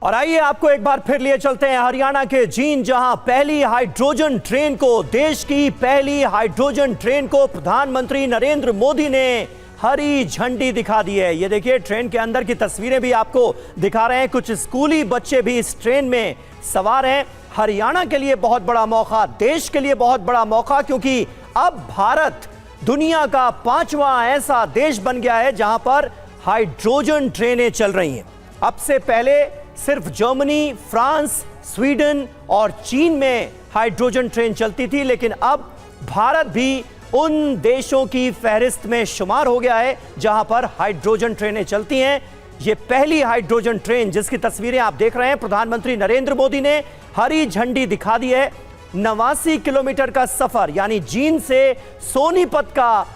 और आइए आपको एक बार फिर लिए चलते हैं हरियाणा के जींद, जहां पहली हाइड्रोजन ट्रेन को, देश की पहली हाइड्रोजन ट्रेन को प्रधानमंत्री नरेंद्र मोदी ने हरी झंडी दिखा दी है। ये देखिए, ट्रेन के अंदर की तस्वीरें भी आपको दिखा रहे हैं। कुछ स्कूली बच्चे भी इस ट्रेन में सवार हैं। हरियाणा के लिए बहुत बड़ा मौका, देश के लिए बहुत बड़ा मौका, क्योंकि अब भारत दुनिया का 5वां ऐसा देश बन गया है जहां पर हाइड्रोजन ट्रेनें चल रही हैं। अब से पहले सिर्फ जर्मनी, फ्रांस, स्वीडन और चीन में हाइड्रोजन ट्रेन चलती थी, लेकिन अब भारत भी उन देशों की फहरिस्त में शुमार हो गया है जहां पर हाइड्रोजन ट्रेनें चलती हैं। ये पहली हाइड्रोजन ट्रेन जिसकी तस्वीरें आप देख रहे हैं, प्रधानमंत्री नरेंद्र मोदी ने हरी झंडी दिखा दी है। 89 किलोमीटर का सफर, यानी जींद से सोनीपत का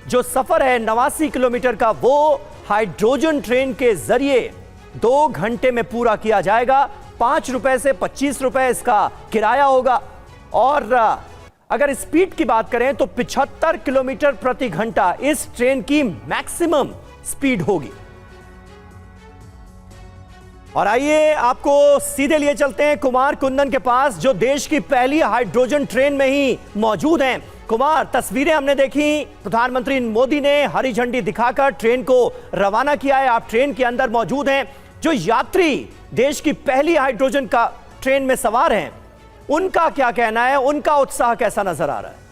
जो सफर है 89 किलोमीटर का, वो हाइड्रोजन ट्रेन के जरिए 2 घंटे में पूरा किया जाएगा। 5 रुपए से 25 रुपए इसका किराया होगा। और अगर स्पीड की बात करें तो 75 किलोमीटर प्रति घंटा इस ट्रेन की मैक्सिमम स्पीड होगी। और आइए आपको सीधे लिए चलते हैं कुमार कुंदन के पास, जो देश की पहली हाइड्रोजन ट्रेन में ही मौजूद हैं। कुमार, तस्वीरें हमने देखी, प्रधानमंत्री मोदी ने हरी झंडी दिखाकर ट्रेन को रवाना किया है। आप ट्रेन के अंदर मौजूद हैं। जो यात्री देश की पहली हाइड्रोजन का ट्रेन में सवार हैं, उनका क्या कहना है, उनका उत्साह कैसा नजर आ रहा है?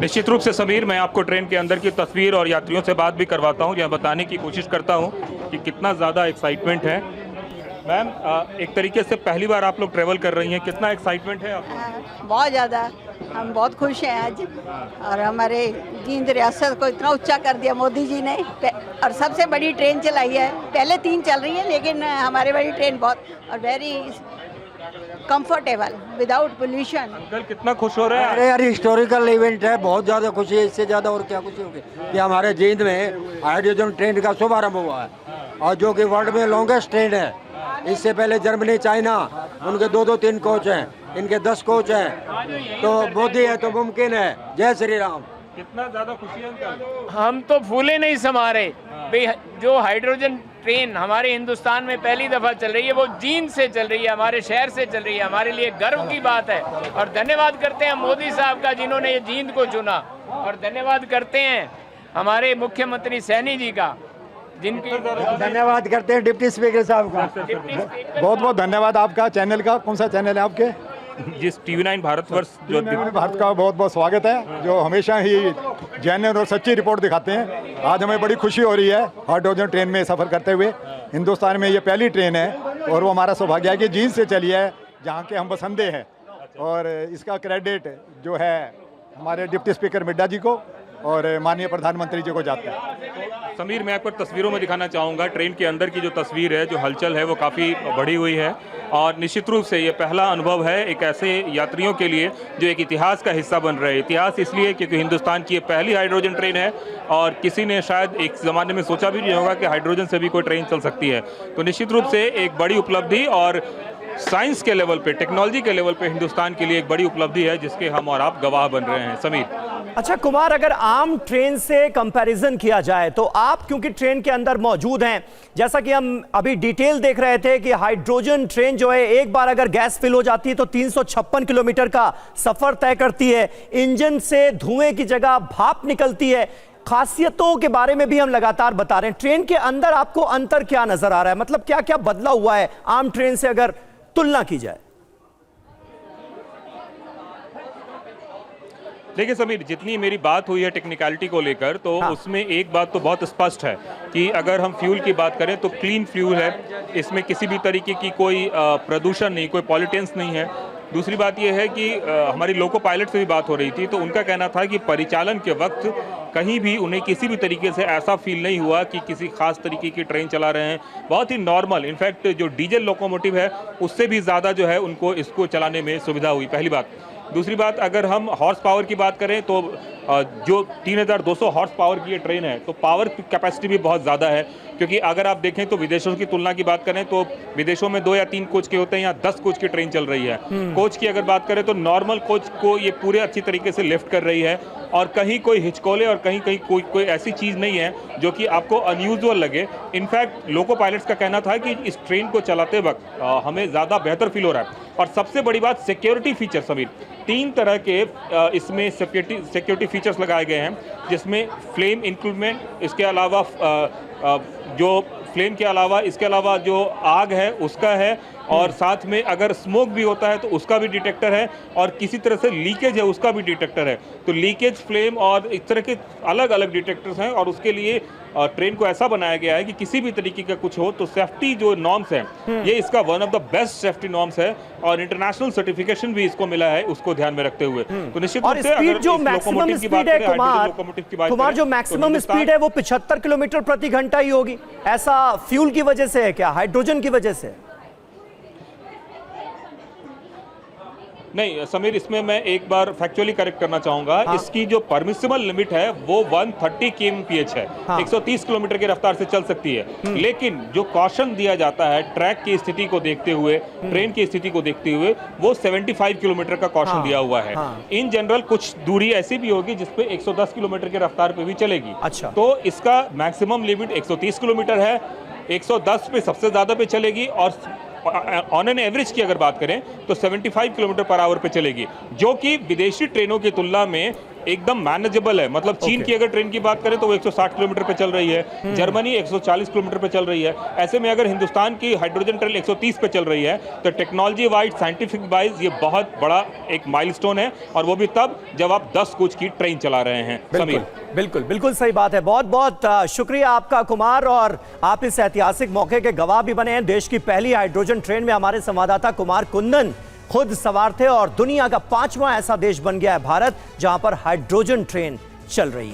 निश्चित रूप से समीर, मैं आपको ट्रेन के अंदर की तस्वीर और यात्रियों से बात भी करवाता हूं, यह बताने की कोशिश करता हूं कि कितना ज़्यादा एक्साइटमेंट है। मैम, एक तरीके से पहली बार आप लोग ट्रेवल कर रही हैं, कितना एक्साइटमेंट है आपको? बहुत ज़्यादा, हम बहुत खुश हैं आज। और हमारे जींद रियासत को इतना ऊंचा कर दिया मोदी जी ने, और सबसे बड़ी ट्रेन चलाई है। पहले 3 चल रही है, लेकिन हमारी बड़ी ट्रेन बहुत और very comfortable, without pollution. Uncle, कितना खुश हो रहे हैं? अरे यार, हिस्टोरिकल इवेंट है, बहुत ज़्यादा खुशी है। इससे ज़्यादा और क्या खुशी होगी कि हमारे जींद में हाइड्रोजन ट्रेन का शुभारंभ हुआ है, और जो कि वर्ल्ड में लॉन्गेस्ट ट्रेन है। इससे पहले जर्मनी, चाइना, उनके 2-3 कोच हैं, इनके 10 कोच हैं। तो मोदी है तो मुमकिन है। जय श्री राम। कितना ज़्यादा खुशी है अंकल? हम तो फूले नहीं समा रहे भाई। जो हाइड्रोजन ट्रेन हमारे हिंदुस्तान में पहली दफ़ा चल रही है, वो जींद से चल रही है, हमारे शहर से चल रही है। हमारे लिए गर्व की बात है, और धन्यवाद करते हैं मोदी साहब का, जिन्होंने ये जींद को चुना। और धन्यवाद करते हैं हमारे मुख्यमंत्री सैनी जी का, जिनकी धन्यवाद करते हैं डिप्टी स्पीकर साहब का। बहुत बहुत धन्यवाद आपका। चैनल का कौन सा चैनल है आपके? जिस TV9 भारतवर्ष जो भारत का बहुत बहुत स्वागत है, जो हमेशा ही जेन्युइन और सच्ची रिपोर्ट दिखाते हैं। आज हमें बड़ी खुशी हो रही है हाइड्रोजन ट्रेन में सफ़र करते हुए। हिंदुस्तान में ये पहली ट्रेन है, और वो हमारा सौभाग्य है कि जींद से चली है, जहाँ के हम बसंदे हैं। और इसका क्रेडिट जो है हमारे डिप्टी स्पीकर मिड्डा जी को और माननीय प्रधानमंत्री जी को जाता है। समीर, मैं आपको तस्वीरों में दिखाना चाहूँगा ट्रेन के अंदर की जो तस्वीर है, जो हलचल है, वो काफ़ी बढ़ी हुई है। और निश्चित रूप से ये पहला अनुभव है एक ऐसे यात्रियों के लिए जो एक इतिहास का हिस्सा बन रहे हैं। इतिहास इसलिए क्योंकि हिंदुस्तान की ये पहली हाइड्रोजन ट्रेन है, और किसी ने शायद एक ज़माने में सोचा भी नहीं होगा कि हाइड्रोजन से भी कोई ट्रेन चल सकती है। तो निश्चित रूप से एक बड़ी उपलब्धि, और साइंस के लेवल पे, टेक्नोलॉजी के लेवल पे हिंदुस्तान के लिए एक बड़ी उपलब्धि है, जिसके हम और आप गवाह बन रहे हैं। समीर। अच्छा कुमार, अगर आम ट्रेन से कंपैरिजन किया जाए तो आप क्योंकि ट्रेन के अंदर मौजूद हैं, जैसा कि हम अभी डिटेल देख रहे थे कि हाइड्रोजन ट्रेन जो है, एक बार अगर गैस फिल हो जाती है तो 356 किलोमीटर का सफर तय करती है। इंजन से धुएं की जगह भाप निकलती है। खासियतों के बारे में भी हम लगातार बता रहे हैं। ट्रेन के अंदर आपको अंतर क्या नजर आ रहा है, मतलब क्या क्या बदला हुआ है आम ट्रेन से अगर तुलना की जाए? देखिए समीर, जितनी मेरी बात हुई है टेक्निकलिटी को लेकर, तो उसमें एक बात तो बहुत स्पष्ट है कि अगर हम फ्यूल की बात करें तो क्लीन फ्यूल है, इसमें किसी भी तरीके की कोई प्रदूषण नहीं, कोई पॉल्यूटेंस नहीं है। दूसरी बात यह है कि हमारी लोको पायलट से भी बात हो रही थी, तो उनका कहना था कि परिचालन के वक्त कहीं भी उन्हें किसी भी तरीके से ऐसा फील नहीं हुआ कि किसी खास तरीके की ट्रेन चला रहे हैं। बहुत ही नॉर्मल, इनफैक्ट जो डीजल लोकोमोटिव है उससे भी ज़्यादा जो है उनको इसको चलाने में सुविधा हुई, पहली बात। दूसरी बात, अगर हम हॉर्स पावर की बात करें तो जो 3200 हॉर्स पावर की ये ट्रेन है, तो पावर कैपेसिटी भी बहुत ज़्यादा है। क्योंकि अगर आप देखें तो विदेशों की तुलना की बात करें तो विदेशों में 2 या 3 कोच के होते हैं, यहाँ 10 कोच की ट्रेन चल रही है। कोच की अगर बात करें तो नॉर्मल कोच को ये पूरे अच्छी तरीके से लिफ्ट कर रही है, और कहीं कोई हिचकोले और कहीं कहीं कोई ऐसी चीज़ नहीं है जो कि आपको अनयूजुअल लगे। इनफैक्ट लोको पायलट्स का कहना था कि इस ट्रेन को चलाते वक्त हमें ज़्यादा बेहतर फील हो रहा है। और सबसे बड़ी बात सिक्योरिटी फीचर समीर, 3 तरह के इसमें सिक्योरिटी फीचर्स लगाए गए हैं, जिसमें फ्लेम इंक्लूडमेंट, इसके अलावा जो फ्लेम के अलावा इसके अलावा जो आग है उसका है, और साथ में अगर स्मोक भी होता है तो उसका भी डिटेक्टर है, और किसी तरह से लीकेज है उसका भी डिटेक्टर है। तो लीकेज, फ्लेम और इस तरह के अलग अलग डिटेक्टर्स हैं, और उसके लिए ट्रेन को ऐसा बनाया गया है कि किसी भी तरीके का कुछ हो तो सेफ्टी जो नॉर्म्स हैं, ये इसका one of the best safety norms है, और इंटरनेशनल सर्टिफिकेशन भी इसको मिला है, उसको ध्यान में रखते हुए। तो निश्चित रूप से अगर जो मैक्सिमम स्पीड है कुमार, जो मैक्सिमम स्पीड है वो 75 किलोमीटर प्रति घंटा ही होगी। ऐसा फ्यूल की वजह से है क्या, हाइड्रोजन की वजह से? नहीं समीर, इसमें मैं एक बार फैक्चुअली करेक्ट करना चाहूंगा। इसकी जो परमिसिबल लिमिट है वो 130 kmph है। 130 किलोमीटर की रफ्तार से चल सकती है। लेकिन जो कॉशन दिया जाता है ट्रैक की स्थिति को देखते हुए, ट्रेन की स्थिति को देखते हुए, वो 75 किलोमीटर का कॉशन दिया हुआ है। इन जनरल कुछ दूरी ऐसी भी होगी जिसपे 110 किलोमीटर की रफ्तार पे भी चलेगी। अच्छा। तो इसका मैक्सिमम लिमिट 130 किलोमीटर है, 110 पे सबसे ज्यादा पे चलेगी, और ऑन एन एवरेज की अगर बात करें तो 75 किलोमीटर पर आवर पे चलेगी, जो कि विदेशी ट्रेनों की तुलना में एकदम मैनेजेबल है। मतलब चीन की अगर ट्रेन की बात करें तो वो 160 किलोमीटर पे चल रही है, जर्मनी 140 किलोमीटर पे चल रही है। ऐसे में अगर हिंदुस्तान की हाइड्रोजन ट्रेन 130 पे चल रही है तो टेक्नोलॉजी वाइज, साइंटिफिक वाइज ये बहुत बड़ा एक माइलस्टोन है, और वो भी तब जब आप 10 कोच की ट्रेन चला रहे हैं। समीर, बिल्कुल बिल्कुल सही बात है। बहुत बहुत शुक्रिया आपका कुमार, और आप इस ऐतिहासिक मौके के गवाह भी बने हैं। देश की पहली हाइड्रोजन ट्रेन में हमारे संवाददाता कुमार कुंदन खुद सवार थे, और दुनिया का 5वां ऐसा देश बन गया है भारत जहां पर हाइड्रोजन ट्रेन चल रही है।